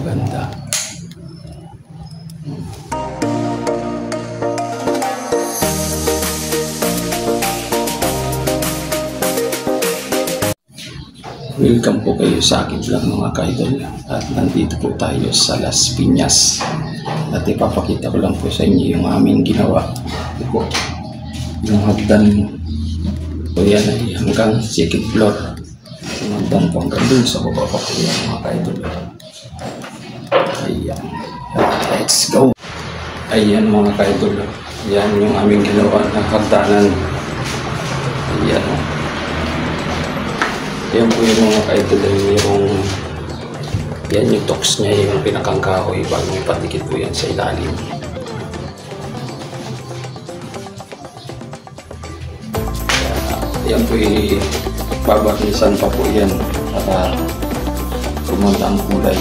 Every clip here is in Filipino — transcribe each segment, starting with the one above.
Napakaganda. Welcome po kayo sa akin vlog mga ka-idol. At nandito po tayo sa Las Piñas. At ipapakita ko lang po sa inyo yung aming ginawa. Ito po, yung hagdan po yan ay hanggang second floor. Yung hagdan po hanggang dun sa baba pa po yan mga ka-idol. Ayan. Let's go! Ayan mga ka-idol. Yan yung aming ginawa na hagdanan. Ayan. Yan po yung mga ka-idol, yan yung tox niya, yung pinakang kahoy bago may patikit po yan sa ilalim. Yan po yung babarnisan pa po yan para kumanda ang kulay.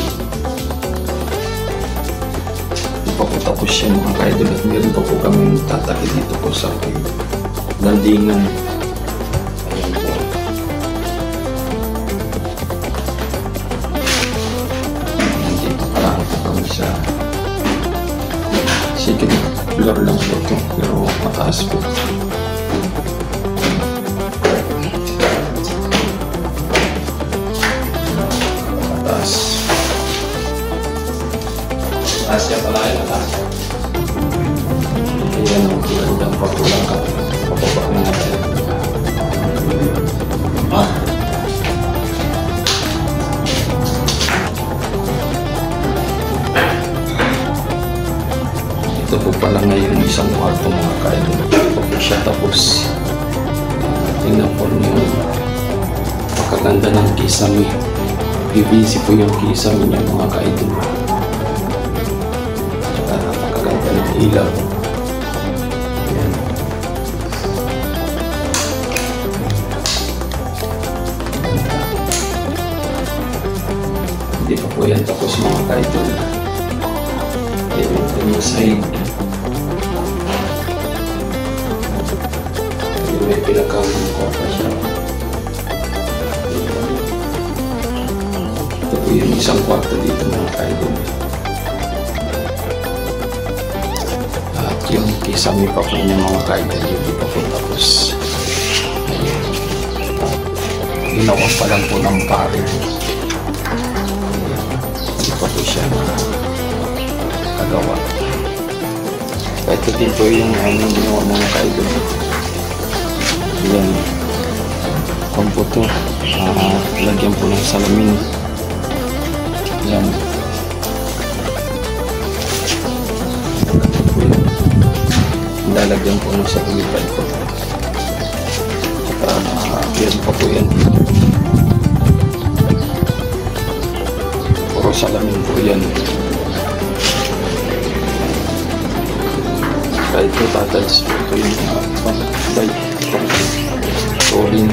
Hindi pa po tapos yan mga ka-idol at meron pa po kami tatakit dito po sa landingan. Sa second floor lang po ito, pero mataas po. Mataas. Mataas yan pala kayo, mataas. Ayan ang kulang pa kulang ka. Papabak na natin. Ito po pala ngayon isang kwarto mga ka-idol. Ito po siya tapos. Tingnan po niyo. Pakaganda ng kisame. PVC po yung kisame niya mga ka-idol. At pakaganda ng ilaw. Ayan. Hindi pa po yan tapos mga ka-idol. Ayan yung side. May pinakawin ko pa siya. Ito po yung isang kwarto dito mga ka-idol. At yung kisame pa po niya mga ka-idol, hindi pa po tapos. Ginawa pa lang po ng pare. Hindi pa po siya nakagawa. Ito din po yung aming ginawa mga ka-idol. Yan, komputo, lagyan po ng salamin. Yan, lalagyan po ng sa kulipad po. Yan pa po yan, puro salamin po yan. Kahit po tatalis po ito yung pag-bike. Rolling.